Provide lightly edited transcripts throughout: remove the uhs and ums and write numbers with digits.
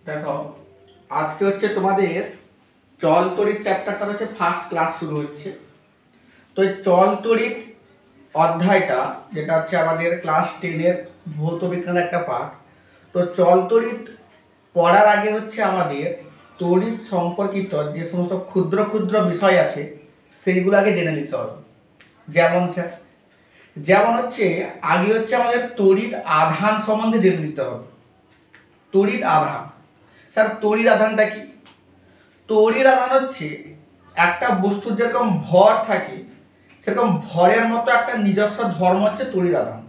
দেখো আজকে হচ্ছে তোমাদের চল তড়িৎ চ্যাপ্টারটা হচ্ছে ফার্স্ট ক্লাস শুরু হচ্ছে। তো এই চল তড়িৎ অধ্যায়টা যেটা হচ্ছে আমাদের ক্লাস 10-এর ভৌত বিজ্ঞানের একটা পাঠ। তো চল তড়িৎ পড়ার আগে হচ্ছে আমাদের তড়িৎ সম্পর্কিত যে সমস্ত ক্ষুদ্র ক্ষুদ্র বিষয় আছে সেইগুলো আগে জেনে নিতে হবে। যেমন হচ্ছে আগে হচ্ছে আমাদের তড়িৎ আধান সম্বন্ধে জেনে নিতে হবে। তড়িৎ আধান, স্যার তড়িৎ আধানটা কি? তড়িৎ আধান হচ্ছে একটা বস্তুর যেরকম ভর থাকে সেরকম ভরের মতো একটা নিজস্ব ধর্ম হচ্ছে তড়িৎ আধান।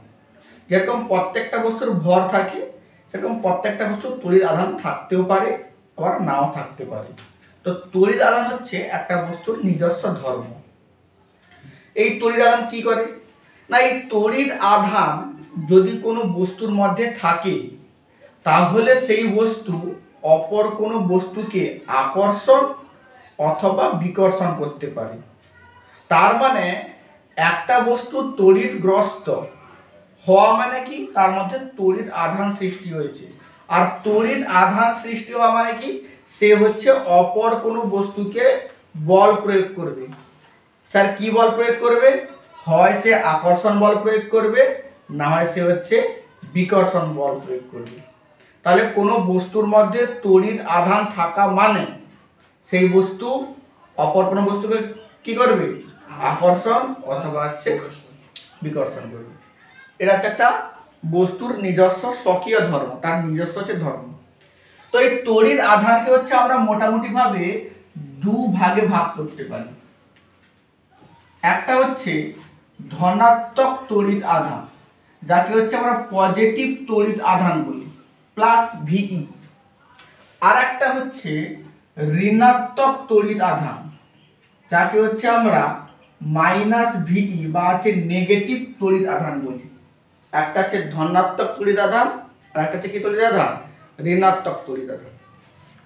যেরকম প্রত্যেকটা বস্তুর ভর থাকে সেরকম প্রত্যেকটা বস্তুর তড়িৎ আধান থাকতেও পারে আবার নাও থাকতে পারে। তো তড়িৎ আধান হচ্ছে একটা বস্তুর নিজস্ব ধর্ম। এই তড়িৎ আধান কি করে না, এই তড়িৎ আধান যদি কোনো বস্তুর মধ্যে থাকে তাহলে সেই বস্তু অপর কোনো বস্তুকে আকর্ষণ অথবা বিকর্ষণ করতে পারে। তার মানে একটা বস্তু তড়িৎগ্রস্ত হওয়া মানে কি, তার মধ্যে তড়িৎ আধান সৃষ্টি হয়েছে। আর তড়িৎ আধান সৃষ্টি হওয়া মানে কি, সে হচ্ছে অপর কোনো বস্তুকে বল প্রয়োগ করবে। স্যার কি বল প্রয়োগ করবে? হয় সে আকর্ষণ বল প্রয়োগ করবে, না হয় সে হচ্ছে বিকর্ষণ বল প্রয়োগ করবে। তাহলে কোনো বস্তুর মধ্যে তড়িৎ আধান থাকা মানে সেই বস্তু অপর কোনো বস্তুকে কি করবে? আকর্ষণ অথবা হচ্ছে বিকর্ষণ করবে। এটা হচ্ছে একটা বস্তুর নিজস্ব স্বকীয় ধর্ম, তার নিজস্ব হচ্ছে ধর্ম। তো এই তড়িৎ আধানকে হচ্ছে আমরা মোটামুটি ভাবে দু ভাগে ভাগ করতে পারি। একটা হচ্ছে ধনাত্মক তড়িৎ আধান, যাকে হচ্ছে আমরা পজিটিভ তড়িৎ আধান বলি, প্লাস ভিই। আর একটা হচ্ছে ঋণাত্মক তড়িৎ আধান, যাকে হচ্ছে আমরা মাইনাস ভিই বা হচ্ছে নেগেটিভ তড়িৎ আধান বলি। একটা হচ্ছে ধনাত্মক তড়িৎ আধান আর একটা হচ্ছে কি তড়িৎ আধান? ঋণাত্মক তড়িৎ আধান।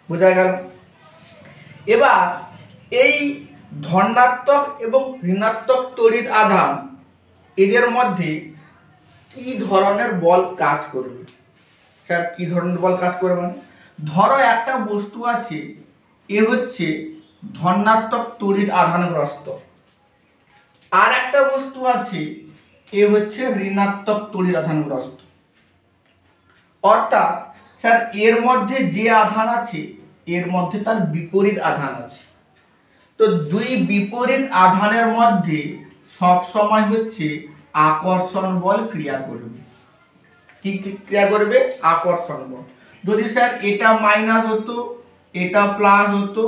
বোঝা গেল? এবার এই ধনাত্মক এবং ঋণাত্মক তড়িৎ আধান এদের মধ্যে কি ধরনের বল কাজ করবে? স্যার কি ধরনের বল কাজ করবে মানে, ধরো একটা বস্তু আছে, এ হচ্ছে ধনাত্মক তড়িৎ আধানগ্রস্ত, আর একটা বস্তু আছে এ হচ্ছে ঋণাত্মক তড়িৎ আধানগ্রস্ত। অর্থাৎ স্যার এর মধ্যে যে আধান আছে এর মধ্যে তার বিপরীত আধান আছে। তো দুই বিপরীত আধানের মধ্যে সব সময় হচ্ছে আকর্ষণ বল ক্রিয়া করবে। কি ক্রিয়া করবে? আকর্ষণ বল। যদি স্যার এটা মাইনাস হতো এটা প্লাস হতো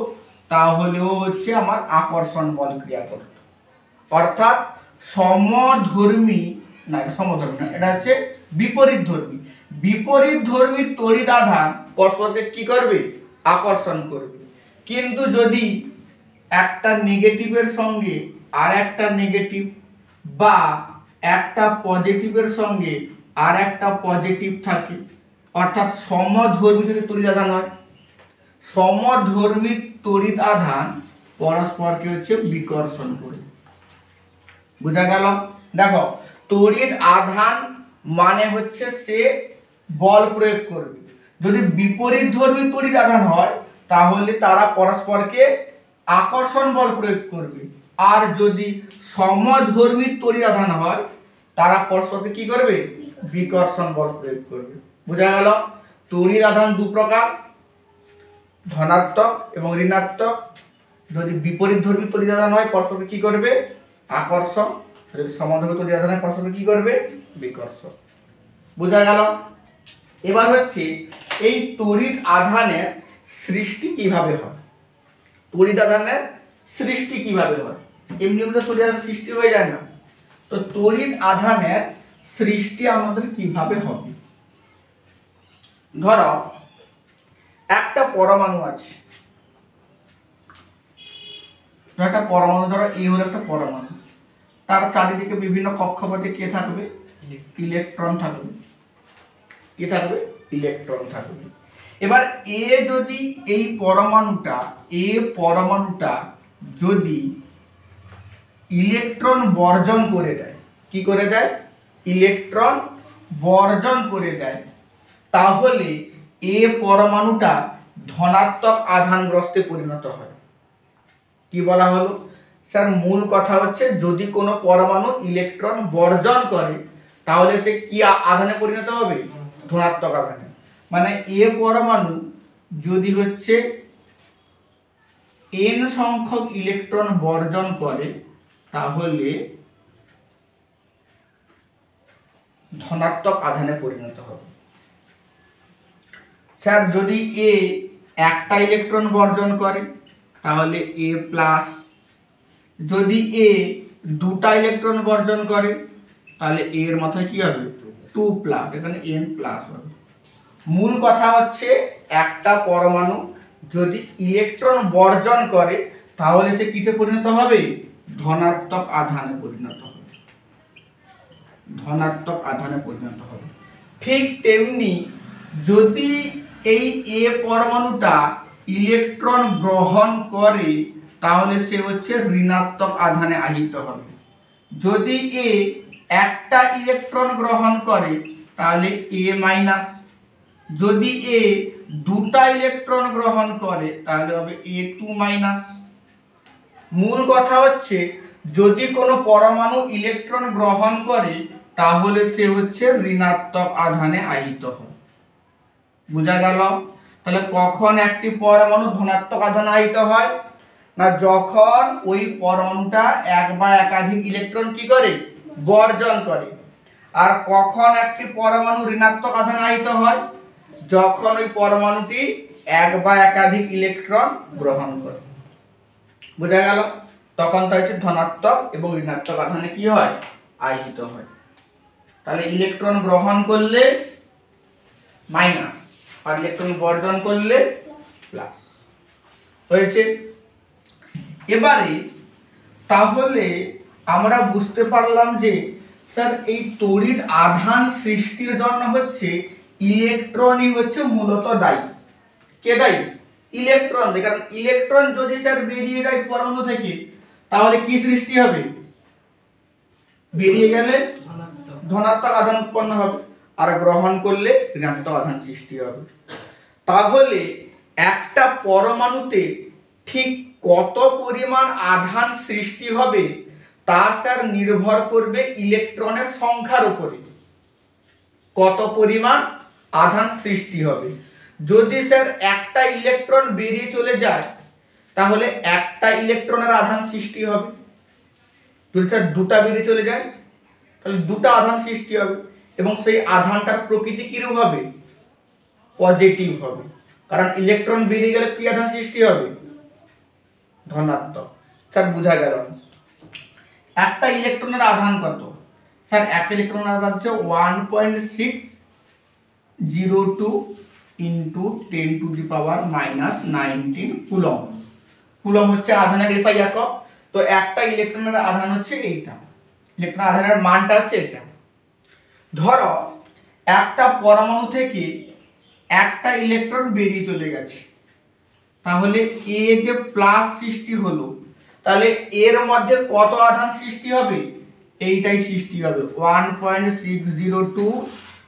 তাহলেও হচ্ছে আমার আকর্ষণ বল ক্রিয়া করত। অর্থাৎ সমধর্মী না, এটা সমধর্মী না, এটা হচ্ছে বিপরীত ধর্মী। বিপরীত ধর্মী তড়িৎ আধান পরস্পরকে কি করবে? আকর্ষণ করবে। কিন্তু যদি একটা নেগেটিভের সঙ্গে আর একটা নেগেটিভ বা একটা পজিটিভের সঙ্গে আর একটা পজিটিভ থাকে, অর্থাৎ সমধর্মী যদি তড়িৎ আধান হয়, সমধর্মী তড়িৎ আধান পরস্পরকে হচ্ছে বিকর্ষণ করে। বুঝা গেল? দেখো তড়িৎ আধান মানে হচ্ছে সে বল প্রয়োগ করবে। যদি বিপরীত ধর্মী তড়িৎ আধান হয় তাহলে তারা পরস্পরকে আকর্ষণ বল প্রয়োগ করবে। আর যদি সমধর্মী তড়িৎ আধান হয় তারা পরস্পরকে কি করবে? বিকর্ষণ বল প্রয়োগ করবে। বোঝা গেল? তড়িৎ আধান দু প্রকার, ধনাত্মক এবং ঋণাত্মক। যদি বিপরীত ধর্মী তড়িৎ আধান হয় পরস্পরকে কি করবে? আকর্ষণ। যদি সমধর্মী তড়িৎ আধান হয় পরস্পরকে কি করবে? বিকর্ষণ। বোঝা গেল? এবার হচ্ছে এই তড়িৎ আধানের সৃষ্টি কিভাবে হয়। তড়িৎ আধানের সৃষ্টি কিভাবে হয়? এমনি এমনি তড়িৎ আধান সৃষ্টি হয়ে যায় না। তো তড়িৎ আধানের সৃষ্টি আমাদের কিভাবে হবে? ধরো একটা পরমাণু আছে, একটা পরমাণু, ধরো এই হলো একটা পরমাণু, তার চারিদিকে বিভিন্ন কক্ষপথে কে থাকবে? ইলেকট্রন থাকবে। কি থাকবে? ইলেকট্রন থাকবে। এবার এই পরমাণুটা যদি ইলেকট্রন বর্জন করে দেয়, কি করে দেয়? ইলেকট্রন বর্জন করে দেয়, তাহলে এ পরমাণুটা ধনাত্মক আধানগ্রস্তে পরিণত হয়। কি বলা হলো স্যার? মূল কথা হচ্ছে যদি কোনো পরমাণু ইলেকট্রন বর্জন করে তাহলে সে কি আধানে পরিণত হবে? ধনাত্মক আধানে। মানে এ পরমাণু যদি হচ্ছে n সংখ্যক ইলেকট্রন বর্জন করে তাহলে ধনাত্মক আধানে পরিণত হবে। স্যার যদি এ একটা ইলেকট্রন বর্জন করে তাহলে এ প্লাস, যদি এ দুটা ইলেকট্রন বর্জন করে তাহলে এর মাথায় কি হবে? 2 প্লাস, এখানে n প্লাস হবে। মূল কথা হচ্ছে একটা পরমাণু যদি ইলেকট্রন বর্জন করে তাহলে সে কিসে পরিণত হবে? ধনাত্মক আধানে পরিণত হবে। ধনাত্মক আধানে পরিণত হবে। ঠিক তেমনি যদি এই এ পরমাণুটা ইলেকট্রন গ্রহণ করে তাহলে সে হচ্ছে ঋণাত্মক আধানে আহিত হবে। যদি এ একটা ইলেকট্রন গ্রহণ করে তাহলে এ মাইনাস, যদি এ দুটা ইলেকট্রন গ্রহণ করে তাহলে হবে A2 মাইনাস। মূল কথা হচ্ছে যদি কোনো পরমাণু ইলেকট্রন গ্রহণ করে তাহলে সে হচ্ছে ঋণাত্মক আধানে আহিত হয়। বুঝা গেল? তাহলে কখন একটি পরমাণু ধনাত্মক আধানে আহিত হয়? না যখন ওই পরমাণুটা এক বা একাধিক ইলেকট্রন কি করে? বর্জন করে। আর কখন একটি পরমাণু ঋণাত্মক আধানে আহিত হয়? যখন ওই পরমাণুটি এক বা একাধিক ইলেকট্রন গ্রহণ করে। বোঝা গেল? তখন তো হচ্ছে ধনাত্মক এবং ঋণাত্মক আধানে কি হয়? আহিত হয়। তাহলে ইলেকট্রন গ্রহণ করলে মাইনাস আর ইলেকট্রন বর্জন করলে প্লাস হয়েছে। এবারে তাহলে আমরা বুঝতে পারলাম যে স্যার এই তড়িৎ আধান সৃষ্টির জন্য হচ্ছে ইলেকট্রনই হচ্ছে মূলত দায়ী। কে দায়ী? ইলেকট্রন। কারণ ইলেকট্রন যদি স্যার বেরিয়ে যায় পরমাণু থেকে তাহলে কি সৃষ্টি হবে? বেরিয়ে গেলে ধনাত্মক আধান উৎপন্ন হবে আর গ্রহণ করলে ঋণাত্মক আধান সৃষ্টি হবে। তাহলে একটা পরমাণুতে ঠিক কত পরিমাণ আধান সৃষ্টি হবে তা স্যার নির্ভর করবে ইলেকট্রনের সংখ্যার উপরে। কত পরিমাণ আধান সৃষ্টি হবে। যদি স্যার একটা ইলেকট্রন বেরিয়ে চলে যায় তাহলে একটা ইলেকট্রনের আধান সৃষ্টি হবে। যদি স্যার দুটা বেরিয়ে চলে যায় তাহলে দুটা আধান সৃষ্টি হবে এবং সেই আধানটার প্রকৃতি কিরূপ হবে? পজিটিভ হবে। কারণ ইলেকট্রন বেরিয়ে গেলে কি আধান সৃষ্টি হবে? ধনাত্মক। স্যার বুঝা গেল? একটা ইলেকট্রনের আধান কত? স্যার এক ইলেকট্রনের আধান হচ্ছে 1.602 ইন্টু 10⁻⁻19 কুলম। কুলম হচ্ছে আধানের এসআই একক। তো একটা ইলেকট্রনের আধান হচ্ছে এইটা, ইলেকট্রন আধানের মানটা হচ্ছে এটা। ধরো একটা পরমাণু থেকে একটা ইলেকট্রন বেরিয়ে চলে গেছে, তাহলে এ যে প্লাস সৃষ্টি হলো তাহলে এর মধ্যে কত আধান সৃষ্টি হবে? এইটাই সৃষ্টি হবে 1.602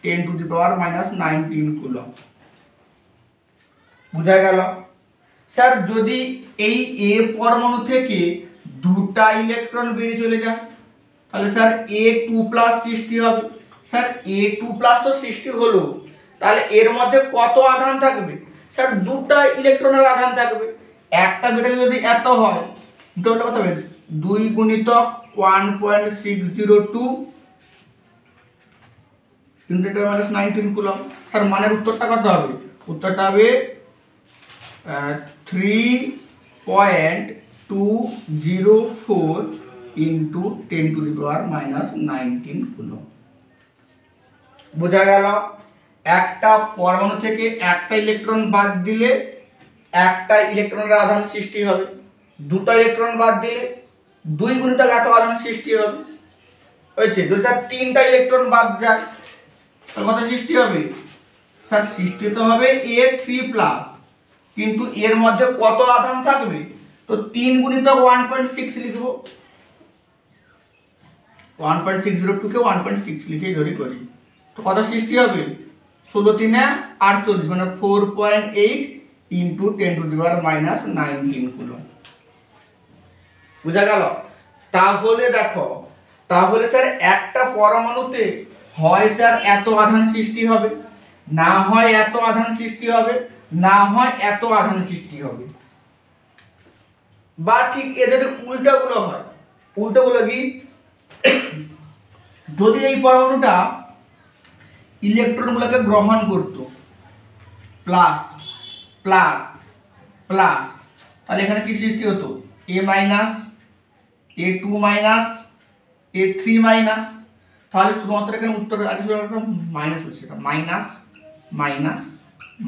10⁻⁻19 কুলম। বুঝা গেল? স্যার যদি এই এ পরমাণু থেকে দুটা ইলেকট্রন বেরিয়ে চলে যায় তাহলে স্যার A2 প্লাস সৃষ্টি হবে। স্যার A2 প্লাস তো সৃষ্টি হলো, তাহলে এর মধ্যে কত আধান থাকবে? স্যার দুটা ইলেকট্রনের আধান থাকবে। একটা বেরিয়ে যদি এত হয় দুটো কত হবে? 2 গুণিতক 1.602 10⁻⁻19 কুলম। স্যার মানের উত্তরটা কত হবে? উত্তরটা হবে 3.204 ইন্টু 10⁻⁻19 কুলম। বোঝা গেল? একটা পরমাণু থেকে একটা ইলেকট্রন বাদ দিলে একটা ইলেকট্রনের আধান সৃষ্টি হবে, দুটো ইলেকট্রন বাদ দিলে 2 গুণিতক এত আধান সৃষ্টি হবে। হয়েছে? যদি স্যার তিনটা ইলেকট্রন বাদ যায় তাহলে কত সৃষ্টি হবে? স্যার সৃষ্টি তো হবে A3 প্লাস, কিন্তু এর মধ্যে কত আধান থাকবে? তো 3 গুণিতক 1.6 লিখব। 1.602 কে 1.6 লিখে যদি করি তো কত সৃষ্টি হবে? 16×3 = 48 মানে 4.8 ইন্টু 10⁻⁻19 কুলম। বুঝা গেল? তাহলে দেখো, তাহলে স্যার একটা পরমাণুতে হয় স্যার এত আধান সৃষ্টি হবে, না হয় এত আধান সৃষ্টি হবে, না হয় এত আধান সৃষ্টি হবে। বা ঠিক এ যদি উল্টাগুলো হয়, উল্টোগুলো কি, যদি এই পরমাণুটা ইলেকট্রনগুলোকে গ্রহণ করত প্লাস প্লাস প্লাস, তাহলে এখানে কি সৃষ্টি হতো, A minus, A2 minus, A3 minus. তাহলে শুধুমাত্র এখানে উত্তর আগে মাইনাস হচ্ছে, মাইনাস মাইনাস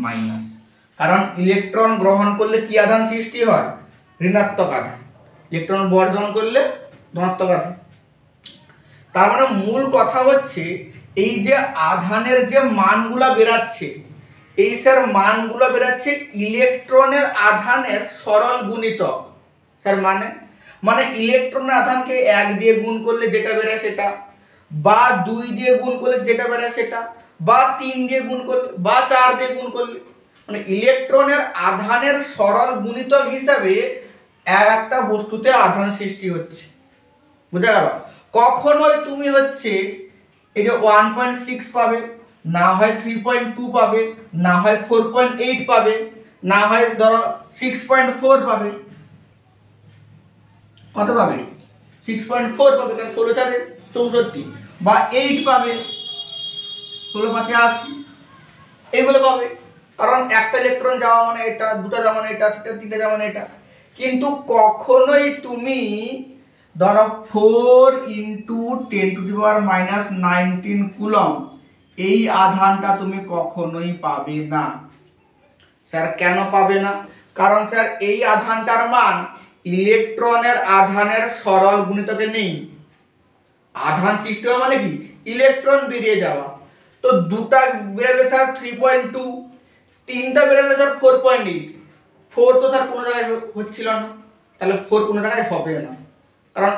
মাইনাস, কারণ ইলেকট্রন গ্রহণ করলে কি আধান সৃষ্টি হয়, ঋণাত্মক আধান, ইলেকট্রন বর্জন করলে ধনাত্মক আধান। তার মানে মূল কথা হচ্ছে এই যে আধানের যে মানগুলা বেরাচ্ছে, এই স্যার মানগুলো বেরাচ্ছে ইলেকট্রনের আধানের সরল গুণিতক। স্যার মানে ইলেকট্রনের আধানকে 1 দিয়ে গুণ করলে যেটা বেরায় সেটা, বা 2 দিয়ে গুণ করলে যেটা বেরায় সেটা, বা 3 দিয়ে গুণ করলে, বা 4 দিয়ে গুণ করলে, মানে ইলেকট্রনের আধানের সরল গুণিতক হিসাবে একটা বস্তুতে আধান সৃষ্টি হচ্ছে। বুঝা গেল? কখনোই তুমি হচ্ছে এই যে 1.6 পাবে, না হয় 3.2 পাবে, না হয় 4.8 পাবে, না হয় ধরো 6.4 পাবে। কত পাবে? 6.4 পাবে, কারণ 16×4 = 64, বা 8 পাবে, 16×5 = 80, এগুলো পাবে। কারণ একটা ইলেকট্রন যাওয়া মানে এটা, দুটো যাওয়া মানে এটা, তিনটা যাওয়া মানে এটা। কিন্তু কখনোই তুমি ধরো 4 × 10⁻⁻19 কুলম এই আধানটা তুমি কখনোই পাবে না। স্যার কেন পাবে না? কারণ স্যার এই আধানটার মান ইলেকট্রনের আধানের সরল গুণিতকে নেই। আধান সৃষ্টি হওয়া মানে কি, ইলেকট্রন বেরিয়ে যাওয়া। তো দুটা বেরোলে স্যার 3.2, তিনটা বেরোলে স্যার 4.8, 4 তো স্যার কোনো জায়গায় হচ্ছিল না, তাহলে 4 কোনো জায়গায় হবে না। কারণ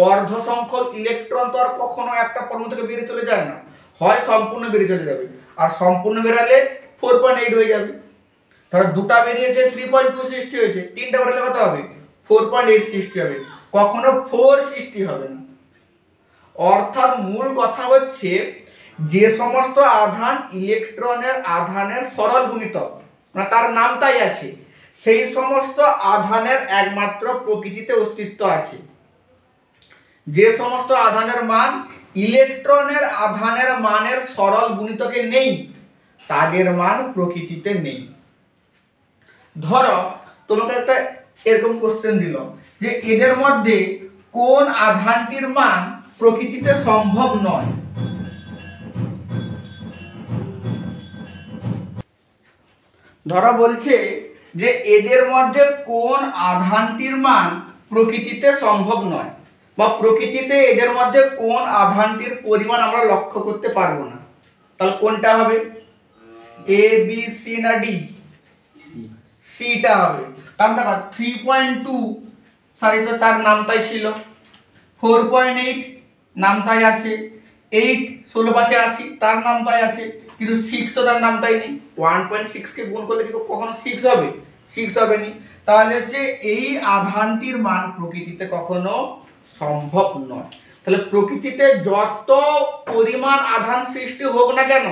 অর্ধ সংখ্যক ইলেকট্রন তো আর কখনো একটা পরমাণু থেকে বেরিয়ে চলে যায় না, হয় সম্পূর্ণ বেরিয়ে চলে যাবে, আর সম্পূর্ণ বেরালে 4.8 হয়ে যাবে। ধরো দুটা বেরিয়েছে 3.2 সৃষ্টি হয়েছে, তিনটা বেরোলে কত হবে, 4.8 সৃষ্টি হবে, কখনো 4 সৃষ্টি হবে না। অর্থাৎ মূল কথা হচ্ছে যে সমস্ত আধান ইলেকট্রনের আধানের সরল গুণিতক, মানে তার নামটাই আছে, সেই সমস্ত আধানের একমাত্র প্রকৃতিতে অস্তিত্ব আছে। যে সমস্ত আধানের মান ইলেকট্রনের আধানের মানের সরল গুণিতকে নেই, তাদের মান প্রকৃতিতে নেই। ধরো তোমাকে একটা এরকম কোশ্চেন দিল যে এদের মধ্যে কোন আধানটির মান প্রকৃতিতে সম্ভব নয়। ধরা বলছে যে এদের মধ্যে কোন আধানটির মান প্রকৃতিতে সম্ভব নয়, বা প্রকৃতিতে এদের মধ্যে কোন আধানটির পরিমাণ আমরা লক্ষ্য করতে পারবো না। তাহলে কোনটা হবে, এ বি সি না ডি? সিটা হবে। কারণ দেখো 3.2 সরি তো তার নামটাই ছিল, 4.8 নামটাই আছে, 8 16×5 = 80 তার নামটাই আছে, কিন্তু 6 তো তার নামটাই নেই। 1.6 কে গুণ করলে কি কখনো 6 হবে? 6 হবে নি। তাহলে হচ্ছে এই আধানটির মান প্রকৃতিতে কখনো সম্ভব নয়। তাহলে প্রকৃতিতে যত পরিমাণ আধান সৃষ্টি হোক না কেন,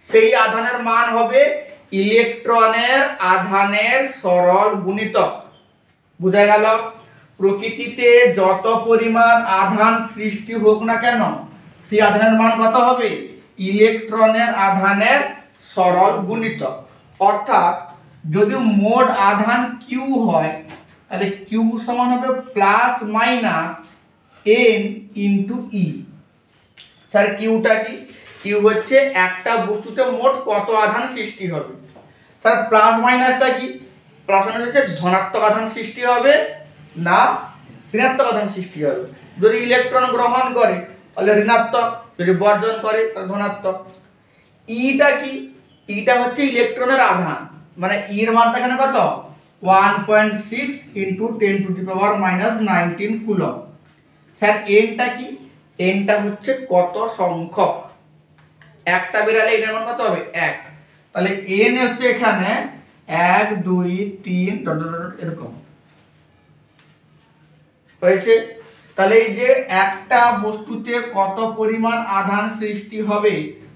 সেই আধানের মান হবে ইলেকট্রনের আধানের সরল গুণিতক। বুঝা গেল? প্রকৃতিতে যত পরিমাণ আধান সৃষ্টি হোক না কেন, সেই আধানের মান কত হবে, ইলেকট্রনের আধানের সরল গুণিতক। অর্থাৎ যদি মোট আধান কিউ হয়, তাহলে কিউ সমান হবে প্লাস মাইনাস n ইন্টু ই। স্যার কিউটা কি? কিউ হচ্ছে একটা বস্তুতে মোট কত আধান সৃষ্টি হবে। স্যার প্লাস মাইনাসটা কি? প্লাস মাইনাস হচ্ছে ধনাত্মক আধান সৃষ্টি হবে না ঋণাত্মক আধান সৃষ্টি হবে। যদি ইলেকট্রন গ্রহণ করে তাহলে ঋণাত্মক, যদি বর্জন করে তাহলে ধনাত্মক। ইটা কি? ইটা হচ্ছে ইলেকট্রনের আধান, মানে ইর মানটা এখানে কত, 1.6 ইন্টু 10⁻⁻19 কুলম। স্যার এনটা কি? এনটা হচ্ছে কত সংখ্যক, একটা বেরালে এর মান কত হবে 1, তাহলে n হচ্ছে এখানে 1 2 3 ডট ডট ডট এরকম হয়েছে। তাহলে এই যে একটা বস্তুতে কত পরিমাণ আধান সৃষ্টি হবে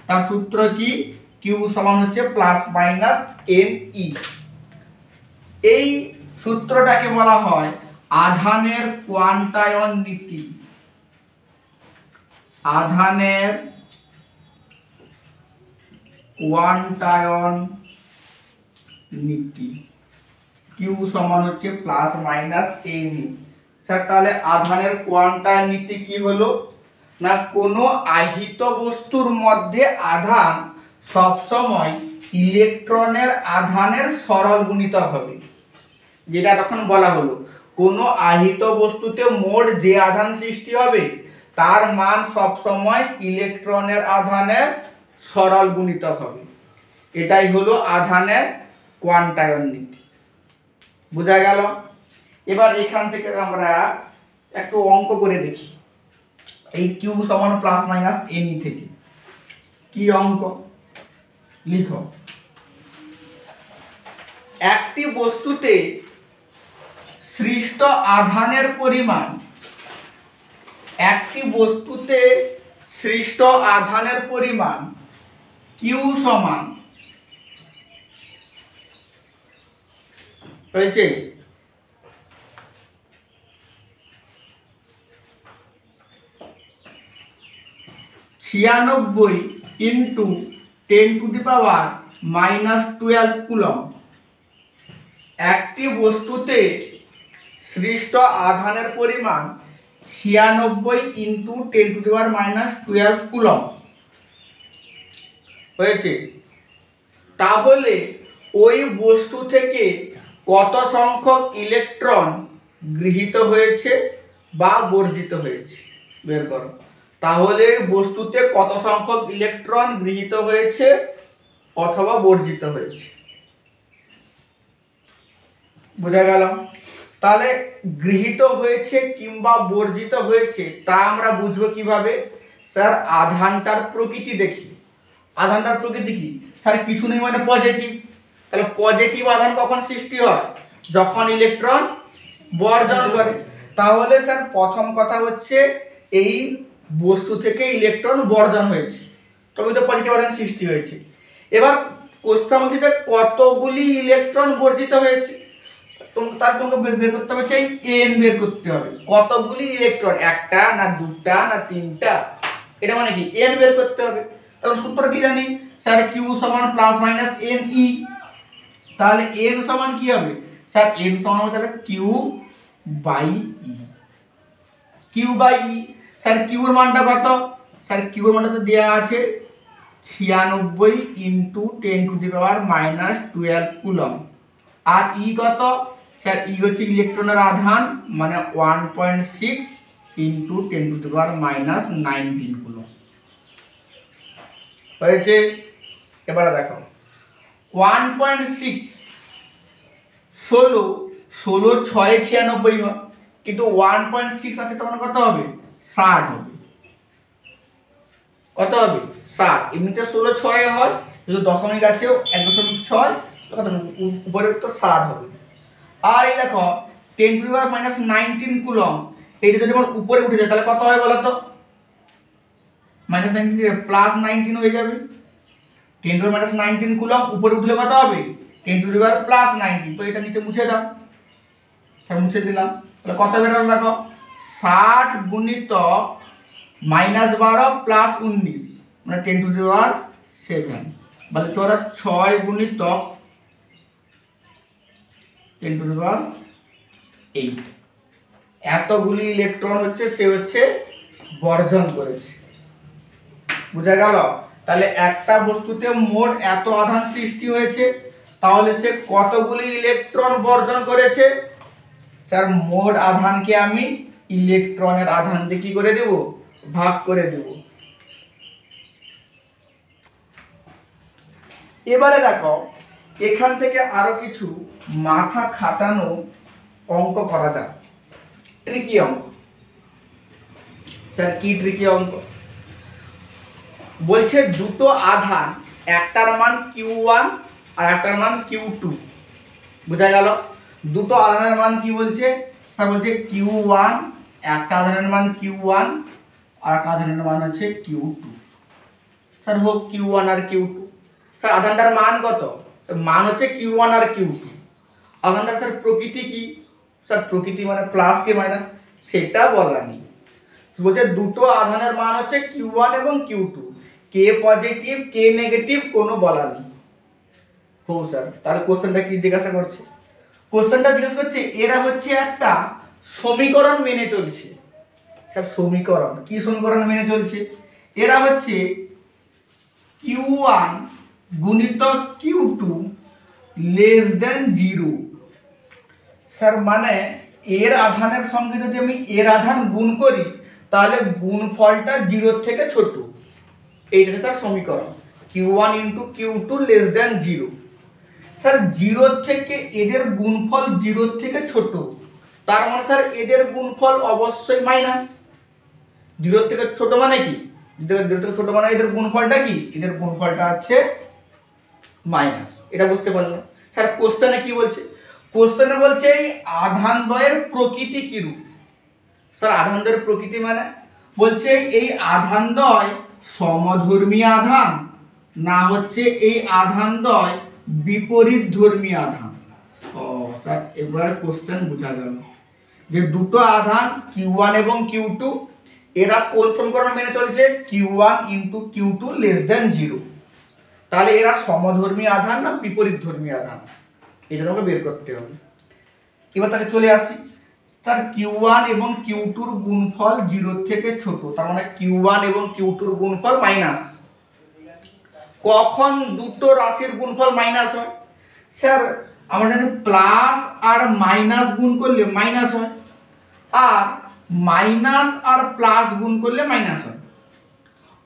তার সূত্র কি, Q সমান হচ্ছে প্লাস মাইনাস NE। এই সূত্রটাকে বলা হয় আধানের কোয়ান্টায়ন নীতি। আধানের কোয়ান্টায়ন নীতি, Q সমান হচ্ছে প্লাস মাইনাস NE। স্যার তাহলে আধানের কোয়ান্টায়ন নীতি কি হলো না, কোনো আহিত বস্তুর মধ্যে আধান সবসময় ইলেকট্রনের আধানের সরল গুণিতক হবে। যেটা তখন বলা হলো কোনো আহিত বস্তুতে মোট যে আধান সৃষ্টি হবে তার মান সবসময় ইলেকট্রনের আধানের সরল গুণিতক হবে। এটাই হলো আধানের কোয়ান্টায়ন নীতি। বোঝা গেল? এবার এখান থেকে আমরা একটু অঙ্ক করে দেখি এই Q সমান প্লাস মাইনাস NE থেকে। কি অঙ্ক লিখো, একটি বস্তুতে সৃষ্ট আধানের পরিমাণ, একটি বস্তুতে সৃষ্ট আধানের পরিমাণ Q সমান হয়েছে 96 ইন্টু 10⁻⁻12 কুলম্ব। একটি বস্তুতে সৃষ্ট আধানের পরিমাণ 96 ইন্টু 10⁻⁻12 কুলম্ব হয়েছে। তাহলে ওই বস্তু থেকে কত সংখ্যক ইলেকট্রন গৃহীত হয়েছে বা বর্জিত হয়েছে বের করো। তাহলে বস্তুতে কত সংখ্যক ইলেকট্রন গৃহীত হয়েছে অথবা বর্জিত হয়েছে, বোঝা গেল? তাহলে গৃহীত হয়েছে কিংবা বর্জিত হয়েছে তা আমরা বুঝবো কিভাবে? স্যার আধানটার প্রকৃতি দেখি। আধানটার প্রকৃতি কি স্যার? কিছু নেই মানে পজিটিভ। তাহলে পজিটিভ আধান কখন সৃষ্টি হয়? যখন ইলেকট্রন বর্জন করে। তাহলে স্যার প্রথম কথা হচ্ছে এই বস্তু থেকে ইলেকট্রন বর্জন হয়েছে, তবে তো পজিটিভ আধান সৃষ্টি হয়েছে। এবার কোশ্চেন হচ্ছে যে কতগুলি ইলেকট্রন বর্জিত হয়েছে, তার তোমাকে বের করতে হবে সেই n বের করতে হবে। কতগুলি ইলেকট্রন, একটা না দুটা না তিনটা, এটা মানে কি n বের করতে হবে। তাহলে সূত্র কি জানি স্যার? Q সমান প্লাস মাইনাস NE। তাহলে n সমান কি হবে স্যার? n সমান হবে তাহলে Q by E। Q by E sir Q এর মানটা কত? স্যার Q এর মানটা তো দেয়া আছে 96 ইন্টু 10⁻⁻12 কুলম্ব। আর E কত স্যার? E হচ্ছে ইলেকট্রনের আধান মানে 1.6 ইন্টু 10⁻⁻19 কুলম্ব হয়েছে। এবারে দেখো 1.6 16 16 6 96 হয়, কিন্তু 1.6 আছে তখন কত হবে? 60 হবে। কত হবে? 60। এমনিতে 16 6 হয়, যদি দশমিক আছে 1.6 কত উপরে তো 60 হবে। আর এই দেখো 10⁻⁻19 কুলম্ব, এইটা যদি আমার উপরে উঠে যায় তাহলে কত হয় বলো তো? -19 প্লাস 19 হয়ে যাবে। 10⁻⁻19 কুলম্ব উপরে উঠলে কত হবে? 10⁻+19। তো এটা নিচে মুছে দাও। তাহলে মুছে দিলাম। তাহলে কত বের হলো দেখো, 60 গুণিতক -12 প্লাস 19 মানে 10⁻7। বলে তোরা 6 গুণিতক 10⁻8। এতগুলি ইলেকট্রন হচ্ছে সে হচ্ছে বর্জন করেছে। বুঝা গেল? তাহলে একটা বস্তুতে মোট এত আধান সৃষ্টি হয়েছে, তাহলে সে কতগুলি ইলেকট্রন বর্জন করেছে? স্যার মোট আধানকে আমি ইলেকট্রনের আধান দিয়ে কি করে দেব? ভাগ করে দেব। এবারে দেখো এখান থেকে আরো কিছু মাথা খাটানো অঙ্ক করা যাক। ট্রিকি অঙ্ক। স্যার কি ট্রিকি অঙ্ক? বলছে দুটো আধান, একটার মান Q1 আর একটার মান Q2, বোঝা গেল? দুটো আধানের মান কি বলছে স্যার? বলছে Q1, একটা আধানের মান Q1 আর একটা আধানের মান হচ্ছে Q2। স্যার হোক Q1 আর Q2, স্যার আধানটার মান কত? মান হচ্ছে Q1 আর Q2। আধানটার স্যার প্রকৃতি কি? স্যার প্রকৃতি মানে প্লাস কি মাইনাস সেটা বলা নেই, বলছে দুটো আধানের মান হচ্ছে Q1 এবং Q2, কে পজিটিভ কে নেগেটিভ কোনো বলা নেই। হো স্যার, তাহলে কোশ্চেনটা কি জিজ্ঞাসা করছে? কোশ্চেনটা জিজ্ঞাসা করছে এরা হচ্ছে একটা সমীকরণ মেনে চলছে। স্যার সমীকরণ কি সমীকরণ মেনে চলছে? এরা হচ্ছে Q1 গুণিতক Q2 লেস দেন 0। স্যার মানে এর আধানের সঙ্গে যদি আমি এর আধান গুণ করি তাহলে গুণফলটা 0 থেকে ছোট, এইটা হচ্ছে তার সমীকরণ, Q1 into Q2 less than 0। Sir 0 থেকে এদের গুণফল 0 থেকে ছোট, তার মানে স্যার এদের গুণফল অবশ্যই মাইনাস। 0 থেকে ছোট মানে কি? 0 থেকে ছোট মানে এদের গুণফলটা কি? এদের গুণফলটা হচ্ছে মাইনাস, এটা বুঝতে পারলাম। স্যার কোশ্চেনে কি বলছে? কোশ্চেনে বলছে এই আধান দ্বয়ের প্রকৃতি কি রূপ? স্যার আধান দ্বয়ের প্রকৃতি মানে বলছে এই আধান দ্বয় সমধর্মী আধান না হচ্ছে এই আধান দ্বয় বিপরীত ধর্মী আধান। ও স্যার এবার কোশ্চেন বোঝা গেল যে দুটো আধান Q1 এবং Q2 এরা কোন সমীকরণ মেনে চলছে? Q1 into Q2 less than 0। তাহলে এরা সমধর্মী আধান না বিপরীত ধর্মী আধান, এটা আমাকে বের করতে হবে। এবার তাহলে চলে আসি, স্যার Q1 এবং Q2 এর গুণফল 0 থেকে ছোট, তার মানে Q1 এবং Q2 এর গুণফল মাইনাস। কখন দুটো রাশির গুণফল মাইনাস হয়? স্যার আমরা জানি প্লাস আর মাইনাস গুণ করলে মাইনাস হয়, আর মাইনাস আর প্লাস গুণ করলে মাইনাস হয়।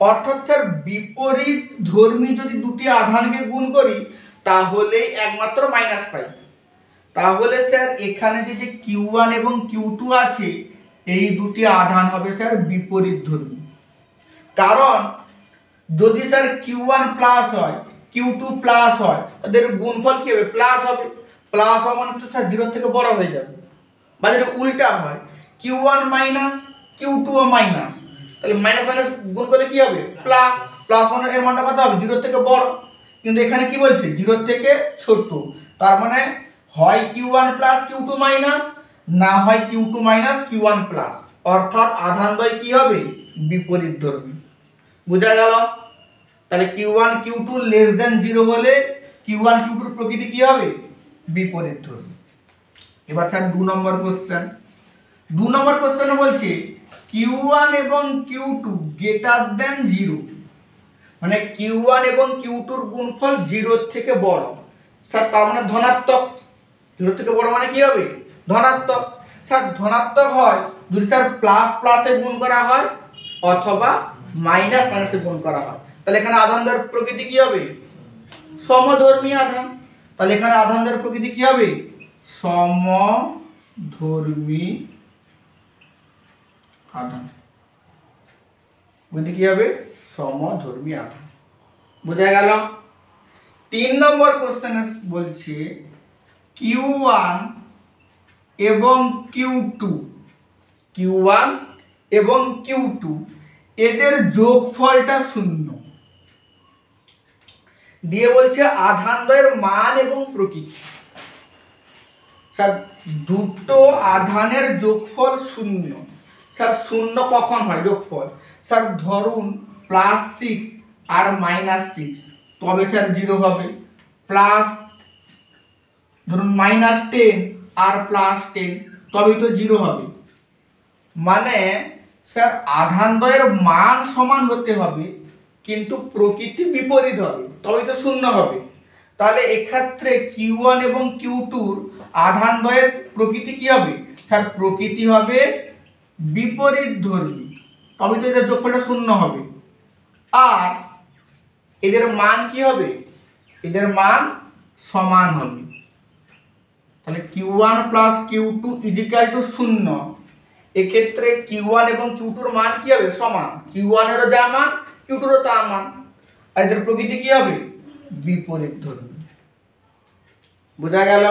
অর্থাৎ স্যার বিপরীত ধর্মী যদি দুটি আধানকে গুণ করি তাহলেই একমাত্র মাইনাস পাই। তাহলে স্যার এখানে যে Q1 এবং Q2 আছে এই দুটি আধান হবে স্যার বিপরীত ধর্মী। কারণ যদি স্যার Q1 প্লাস হয় Q2 প্লাস হয় তাদের গুণফল কি হবে? প্লাস হবে। প্লাস হওয়া মানে তো স্যার 0 থেকে বড় হয়ে যাবে। বা যদি উল্টা হয় Q1 মাইনাস Q2 মাইনাস, তাহলে মাইনাস মাইনাস গুণ করলে কি হবে? প্লাস। প্লাস মানে এর মানটা কত হবে? 0 থেকে বড়। কিন্তু এখানে কি বলছে? 0 থেকে ছোট। তার মানে হয় Q1 প্লাস Q2 মাইনাস, না হয় Q2 মাইনাস Q1 প্লাস, অর্থাৎ আধান দ্বয় কি হবে? বিপরীত ধর্মী। বোঝা গেল? তাহলে Q1 Q2 লেস দেন 0 হলে Q1 Q2 এর প্রকৃতি কি হবে? বিপরীত ধর্মী। এবার স্যার 2 নম্বর কোশ্চেন। 2 নম্বর কোশ্চেনে বলছে Q1 এবং Q2 গ্রেটার দেন 0, মানে Q1 এবং Q2 এর গুণফল 0 থেকে বড়। স্যার তার মানে ধনাত্মক। 0 থেকে বড় মানে কি হবে? ধনাত্মক। স্যার ধনাত্মক হয় যদি স্যার প্লাস প্লাসে গুণ করা হয় অথবা মাইনাস মাইনাসে গুণ করা হয়, তাহলে এখানে আধানদের প্রকৃতি কি হবে? সমধর্মী আধান। তাহলে এখানে আধানদের প্রকৃতি কি হবে? সমধর্মী আধান। প্রকৃতি কি হবে? সমধর্মী আধান। বোঝা গেল? 3 নম্বর কোশ্চেনে বলছে Q1 এবং Q2, Q1 এবং Q2 এদের যোগফলটা 0 দিয়ে বলছে আধান দ্বয়ের মান এবং প্রকৃতি। স্যার দুটো আধানের যোগফল 0। স্যার 0 কখন হয় যোগফল? স্যার ধরুন +6 আর -6, তবে স্যার 0 হবে। প্লাস ধরুন -10 আর +10, তবেই তো 0 হবে। মানে স্যার আধান দ্বয়ের মান সমান হতে হবে কিন্তু প্রকৃতি বিপরীত হবে, তবেই তো 0 হবে। তাহলে এক্ষেত্রে Q1 এবং Q2 আধান দ্বয়ের প্রকৃতি কি হবে? স্যার প্রকৃতি হবে বিপরীত ধর্মী, তবে তো এদের যোগফলটা 0 হবে। আর এদের মান কি হবে? এদের মান সমান হবে। তাহলে Q1 plus Q2 is equal two 0। এক্ষেত্রে Q1 এবং Q2 এর মান কি হবে? সমান। Q1 এরও যা মান Q2 তার মান, আর এদের প্রকৃতি কি হবে? বিপরীত ধর্মী। বোঝা গেল?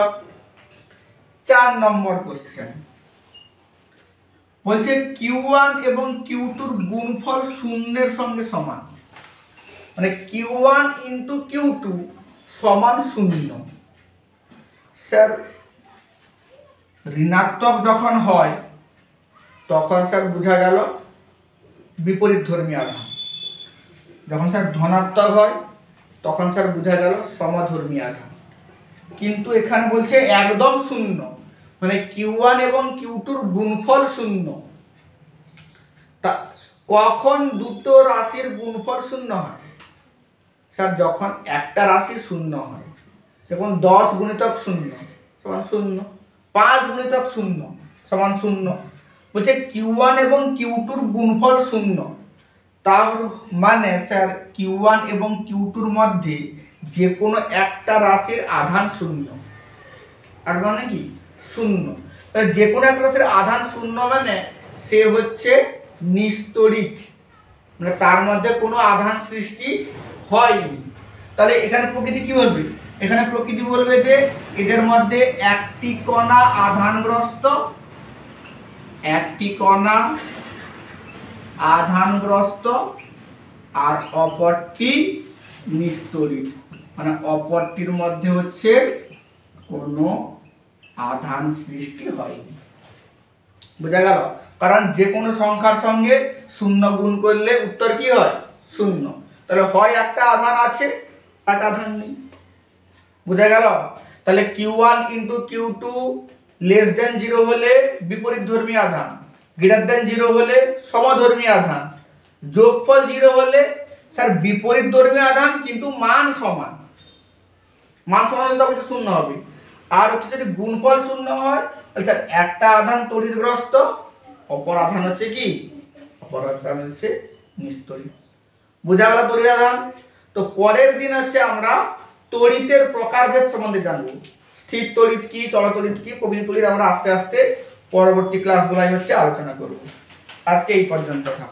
4 নম্বর কোশ্চেন বলছে Q1 এবং Q2 এর গুণফল শূন্যের সঙ্গে সমান, মানে Q1 ইন্টু Q2 সমান 0। স্যার ঋণাত্মক যখন হয় তখন স্যার বোঝা গেল বিপরীত ধর্মী আধান, যখন স্যার ধনাত্মক হয় তখন স্যার বোঝা গেল সমধর্মী আধান। কিন্তু এখানে বলছে একদম শূন্য, মানে Q1 এবং Q2 এর গুণফল 0। তা কখন দুটো রাশির গুণফল 0 হয়? স্যার যখন একটা রাশি 0 হয়, যেমন 10 গুণিতক 0 সমান 0, 5 গুণিতক 0 সমান 0। বলছে Q1 এবং Q2 এর গুণফল 0, তার মানে স্যার Q1 এবং Q2 এর মধ্যে যে কোনো একটা রাশির আধান 0। আর মানে কি 0, তাহলে যে কোনো একটা রাশির আধান 0 মানে সে হচ্ছে নিস্তড়িত, মানে তার মধ্যে কোনো আধান সৃষ্টি হয়নি। তাহলে এখানে প্রকৃতি কি বলবে? এখানে প্রকৃতি বলবে যে এদের মধ্যে একটি কণা আধানগ্রস্ত, একটি কণা আধানগ্রস্ত আর অপরটি নিস্তড়িত, মানে অপরটির মধ্যে হচ্ছে কোনো আধান সৃষ্টি হয়নি। বোঝা গেল? কারণ যে কোনো সংখ্যার সঙ্গে 0 গুণ করলে উত্তর কি হয়? 0। তাহলে হয় একটা আধান আছে, একটা আধান নেই। বোঝা গেল? তাহলে Q1 into Q2 less than 0 হলে বিপরীত ধর্মী আধান, গ্রেটার দেন 0 হলে সমধর্মী আধান, যোগফল 0 হলে স্যার বিপরীত ধর্মী আধান কিন্তু মান সমান। মান সমান হলে তবে 0 হবে। আর হচ্ছে যদি গুণফল 0 হয় তাহলে স্যার একটা আধান তড়িৎগ্রস্ত, অপর আধান হচ্ছে কি? অপর আধান হচ্ছে নিস্তড়িত। বোঝা গেল তড়িৎ আধান? তো পরের দিন হচ্ছে আমরা তড়িতের প্রকারভেদ সম্বন্ধে জানবো। স্থির তড়িৎ কি, চল তড়িৎ কি, প্রকৃতি তড়িৎ আমরা আস্তে আস্তে পরবর্তী ক্লাসগুলোয় হচ্ছে আলোচনা করব। আজকে এই পর্যন্ত থাক।